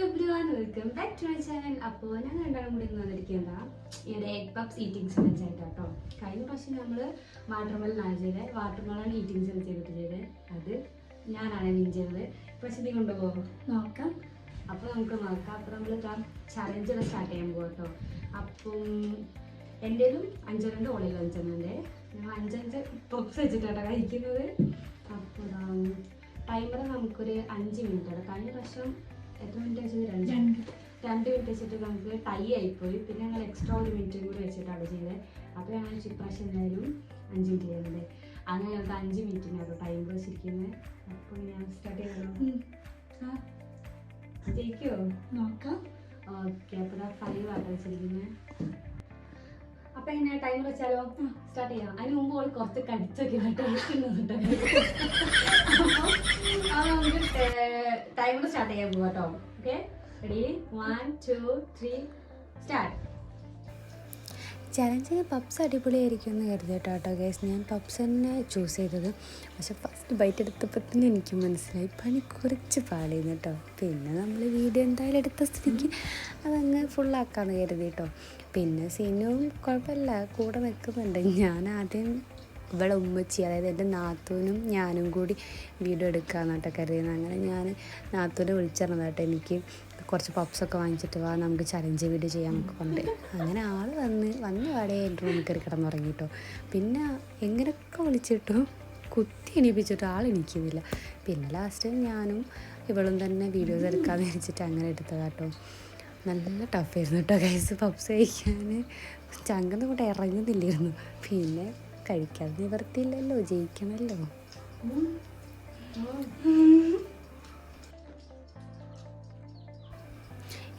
Everyone, welcome back to my channel. അപ്പോൾ ഞാൻ രണ്ടാളും കൂടി വന്നിരിക്കുന്ന ഇവിടെ എഗ് പപ്സ് ഈറ്റിംഗ് ചലഞ്ച് ആയിട്ടോ. കഴിഞ്ഞ പ്രാവശ്യം നമ്മൾ വാട്ടർമെലനാണ് ചെയ്തത്. വാട്ടർമെലൺ ഈറ്റിംഗ് ചലഞ്ച് ചെയ്തത് അത് ഞാനാണ് വിൻ ചെയ്തത്. പക്ഷെ നീ കൊണ്ടുപോകും നോക്കാം. അപ്പോൾ നമുക്ക് നോക്കാം. അപ്പോൾ നമ്മൾ ചലഞ്ച് സ്റ്റാർട്ട് ചെയ്യാൻ പോകും കേട്ടോ. അപ്പം എൻ്റേതും 5 ഓളിൽ 5 ഞാൻ 5 പപ്സ് വെച്ചിട്ടാണ് കഴിക്കുന്നത്. അപ്പോൾ ടൈമർ നമുക്കൊരു 5 മിനിറ്റാണ്. കഴിഞ്ഞ പ്രാവശ്യം എത്ര മിനിറ്റ് വെച്ചത്? 2 മിനിറ്റ് വെച്ചിട്ട് നമുക്ക് ടൈ ആയിപ്പോയി. പിന്നെ ഞങ്ങൾ എക്സ്ട്രാ 1 മിനിറ്റ് കൂടി വെച്ചിട്ടാണ് ചെയ്തത്. അപ്പോൾ ഞങ്ങൾ ഇപ്രാവശ്യം എന്തായാലും 5 മിനിറ്റ് ചെയ്യുന്നത്. അങ്ങനെ ഞങ്ങൾക്ക് 5 മിനിറ്റിനായിരുന്നു ടൈമർ വെച്ചിരിക്കുന്നത്. അപ്പോൾ ഞാൻ സ്റ്റാർട്ട് ചെയ്യണോ? ജയിക്കുമോ നോക്കാം. ഓക്കെ, അപ്പോൾ 5 ആട്ടോ വെച്ചിരിക്കുന്നത്. അപ്പം എങ്ങനെ ടൈമർ വെച്ചാലോ? സ്റ്റാർട്ട് ചെയ്യാം. അതിന് മുമ്പ് ഓൾ കുറച്ച് കടിച്ചൊക്കെ നമുക്ക് ടൈമർ സ്റ്റാർട്ട് ചെയ്യാൻ പോകാം കേട്ടോ. Okay, ready? 1 2 3 സ്റ്റാർട്ട്. ചലഞ്ചിന് പപ്സ് അടിപൊളിയായിരിക്കും എന്ന് കരുതിയിട്ടോ ഗൈസ്. ഞാൻ പപ്സ് തന്നെ ചൂസ് ചെയ്തത്. പക്ഷെ ഫസ്റ്റ് ബൈറ്റ് എടുത്തപ്പോൾ തന്നെ എനിക്ക് മനസ്സിലായി പണി കുറച്ച് പാളിയെന്ന് കേട്ടോ. പിന്നെ നമ്മൾ വീഡിയോ എന്തായാലും എടുത്ത സ്ഥിതിക്ക് അതങ്ങ് ഫുള്ളാക്കാമെന്ന് കരുതി കേട്ടോ. പിന്നെ സീനും കുഴപ്പമില്ല, കൂടെ നിൽക്കുന്നുണ്ട്. ഞാൻ ആദ്യം ഇവിടെ ഉമ്മച്ചി, അതായത് എൻ്റെ നാത്തൂനും ഞാനും കൂടി വീഡിയോ എടുക്കാമെന്നാട്ടോ കരുതിയത്. അങ്ങനെ ഞാൻ നാത്തൂനെ വിളിച്ചിരുന്നത് കേട്ടോ, എനിക്ക് കുറച്ച് പപ്സൊക്കെ വാങ്ങിച്ചിട്ട് വാ, നമുക്ക് ചലഞ്ച് വീഡിയോ ചെയ്യാമെന്നൊക്കെ പറഞ്ഞിട്ട്. അങ്ങനെ ആൾ വന്ന് പാടെ എൻ്റെ റൂമിൽ കയറി കിടന്നുറങ്ങി കേട്ടോ. പിന്നെ എങ്ങനെയൊക്കെ വിളിച്ചിട്ടും കുത്തി എണീപ്പിച്ചിട്ട് ആൾ എണീക്കുന്നില്ല. പിന്നെ ലാസ്റ്റ് ഞാനും ഇവളും തന്നെ വീഡിയോസ് എടുക്കാമെന്ന് വിചാരിച്ചിട്ട് അങ്ങനെ എടുത്തതാട്ടോ. നല്ല ടഫായിരുന്നു കേട്ടോ ഗൈസ്. പപ്സ് കഴിക്കാൻ ചങ്കന്ന് കൂടെ ഇറങ്ങുന്നില്ലായിരുന്നു. പിന്നെ കഴിക്കാതെ നിവർത്തിയില്ലല്ലോ, ജയിക്കണമല്ലോ.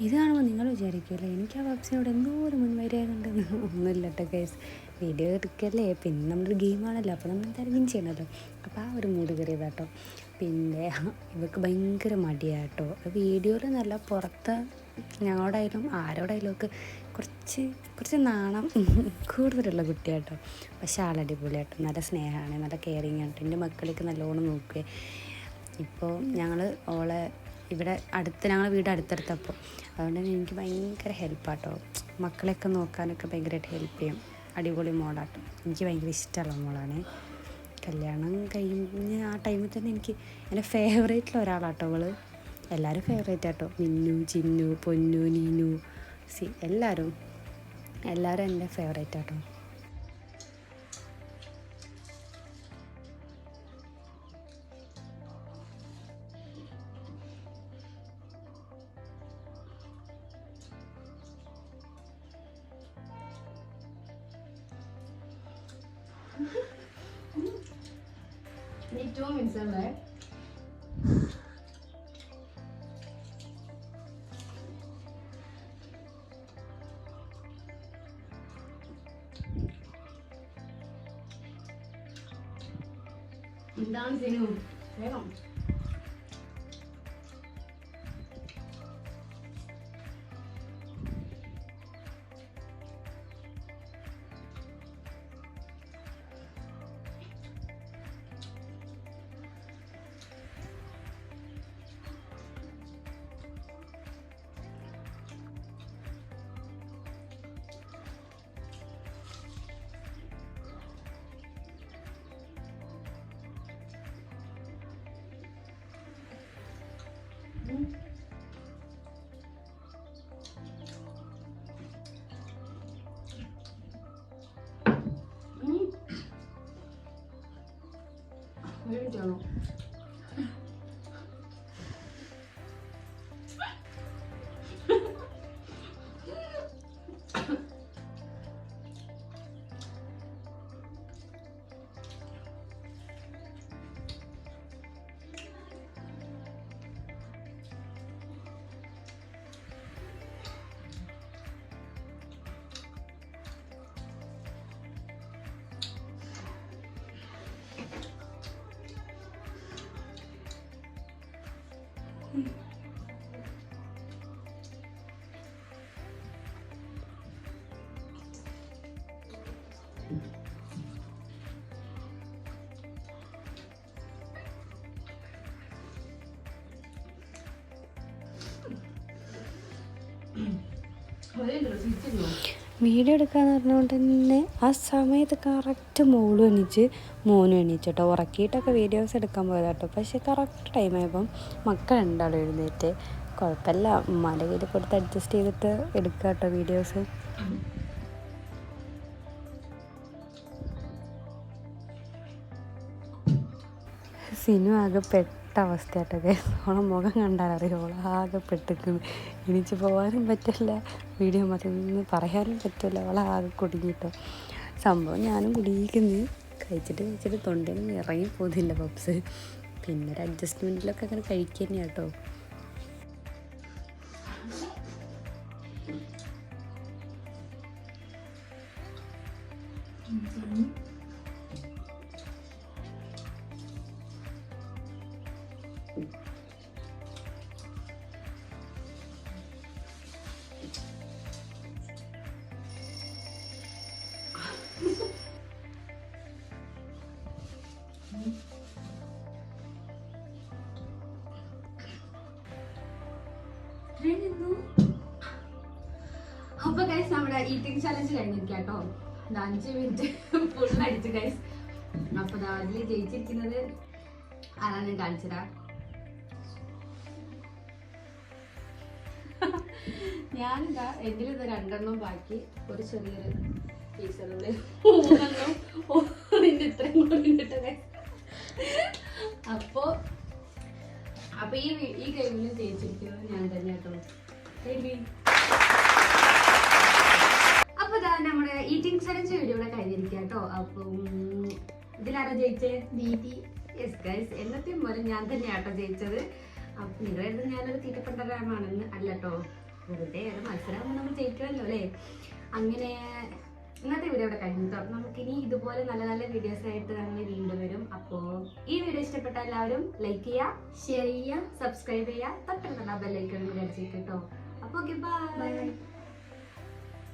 ഇത് കാണുമ്പോൾ നിങ്ങൾ വിചാരിക്കുമല്ലോ എനിക്ക് ആ പപ്സിനോട് എന്തോ ഒരു മുൻവൈരാഗുണ്ടെന്ന്. ഒന്നുമില്ല കേട്ടോ ഗൈസ്, വീഡിയോ എടുക്കല്ലേ, പിന്നെ നമ്മളൊരു ഗെയിമാണല്ലോ, അപ്പോൾ നമ്മൾ എന്തായാലും വിൻ ചെയ്യണമല്ലോ. അപ്പോൾ ആ ഒരു മൂഡ് കയറിയതാട്ടോ. പിന്നെ ഇവർക്ക് ഭയങ്കര മടിയാട്ടോ. വീഡിയോയിൽ നല്ല പുറത്ത് ഞങ്ങളോടായാലും ആരോടായാലും ഒക്കെ കുറച്ച് നാണം കൂടുതലുള്ള കുട്ടിയാട്ടോ. പക്ഷെ ആളടിപൊളിയാട്ടോ, നല്ല സ്നേഹമാണ്, നല്ല കെയറിങ് ആട്ടോ. എൻ്റെ മക്കളേക്ക് നല്ലോണം നോക്കുക. ഇപ്പോൾ ഞങ്ങൾ ഓളെ ഇവിടെ ഞങ്ങൾ വീട് അടുത്തടുത്തപ്പോൾ അതുകൊണ്ട് തന്നെ എനിക്ക് ഭയങ്കര ഹെൽപ്പാട്ടോ. മക്കളെയൊക്കെ നോക്കാനൊക്കെ ഭയങ്കരമായിട്ട് ഹെൽപ്പ് ചെയ്യും. അടിപൊളി മോളാട്ടോ, എനിക്ക് ഭയങ്കര ഇഷ്ടമുള്ള മോളാണ്. കല്യാണം കഴിഞ്ഞ് ആ ടൈമിൽ തന്നെ എനിക്ക് എൻ്റെ ഫേവറേറ്റിൽ ഒരാളാട്ടോ അവൾ. എല്ലാവരും ഫേവറേറ്റ് ആട്ടോ, മിന്നു, ചിന്നു, പൊന്നു, നീനു, എല്ലാവരും എൻ്റെ ഫേവറേറ്റ് ആട്ടോ. ഇനി 2 മിനിറ്റ്സ് അല്ലേ? എന്താണ് സിനു? വേഗം. വീഡിയോ എടുക്കാന്ന് പറഞ്ഞുകൊണ്ട് തന്നെ ആ സമയത്ത് കറക്റ്റ് മോളും എണീച്ച് മോനും എണീച്ചു കേട്ടോ. ഉറക്കിയിട്ടൊക്കെ വീഡിയോസ് എടുക്കാൻ പോയത് കേട്ടോ. പക്ഷേ കറക്റ്റ് ടൈമായപ്പം മക്കളുണ്ടാവും എഴുന്നേറ്റ്. കുഴപ്പമില്ല, ഉമ്മാൻ്റെ കയ്യിൽ കൊടുത്ത് അഡ്ജസ്റ്റ് ചെയ്തിട്ട് എടുക്കുക കേട്ടോ വീഡിയോസ്. സിനു ആകെ പെട്ട അവസ്ഥയായിട്ടൊക്കെ. ഓളെ മുഖം കണ്ടാൽ അറിയാം ഓളെ ആകെ പെട്ടിരിക്കുന്നു. എണീച്ച് പോകാനും പറ്റില്ല, വീഡിയോ മറ്റൊന്ന് പറയാനും പറ്റില്ല. ഓളെ ആകെ കുടുങ്ങിയിട്ടോ. സംഭവം ഞാനും കുടുങ്ങിയിരിക്കുന്നു. കഴിച്ചിട്ട് തൊണ്ടയിൽ ഇറങ്ങി പോകുന്നില്ല പപ്സ്. പിന്നെ ഒരു അഡ്ജസ്റ്റ്മെൻറ്റിലൊക്കെ അങ്ങനെ കഴിക്കുക തന്നെയാണ് കേട്ടോ. അപ്പൊ ഗൈസ് നമ്മുടെ ഈറ്റിംഗ് ചലഞ്ച് കഴിഞ്ഞിരിക്കാം കേട്ടോ. 5 മിനിറ്റ് ഫുൾ അടിച്ചു ഗൈസ്. അപ്പൊ അതിൽ ജയിച്ചിരിക്കുന്നത് ആരാണ് ഞാൻ കാണിച്ചതാ. ഞാനിതാ എങ്കിലും ഇത് 2 ബാക്കി ഒരു ചെറിയൊരു പീസുള്ളത് 3 ഇത്രയും കൂടി കിട്ടത്. അപ്പൊ ഈ ഗെയിമിൽ ജയിച്ചിരിക്കുന്നത് ഞാൻ തന്നെ കേട്ടോ. അപ്പൊ നമ്മുടെ ഈറ്റിംഗ് ചലഞ്ച് വീഡിയോ ഇവിടെ കഴിഞ്ഞിരിക്കുക കേട്ടോ. അപ്പം ഇതിലാരോ ജയിച്ചേ? നീതി. യെസ് ഗൈസ്, എന്നത്തെയും പോലെ ഞാൻ തന്നെയാട്ടോ ജയിച്ചത്. അപ്പൊ നിങ്ങളായിരുന്നു ഞാനൊരു തീറ്റപ്പെട്ടരാമാണെന്ന് അല്ല കേട്ടോ, വെറുതെ ഒരു മത്സരം നമ്മൾ ജയിക്കണമല്ലോ അല്ലേ. അങ്ങനെ ഇന്നത്തെ വീഡിയോ ഇവിടെ കഴിഞ്ഞു കേട്ടോ. നമുക്കിനി ഇതുപോലെ നല്ല നല്ല വീഡിയോസ് ആയിട്ട് നമ്മൾ വീണ്ടും വരും. അപ്പോൾ ഈ വീഡിയോ ഇഷ്ടപ്പെട്ട എല്ലാവരും ലൈക്ക് ചെയ്യുക, ഷെയർ ചെയ്യുക, സബ്സ്ക്രൈബ് ചെയ്യുക, തൊട്ടുള്ള ബെല്ലൈക്കൺ കൂടി അടിച്ചേക്ക് കേട്ടോ. അപ്പോൾ ഓക്കെ, ബൈ.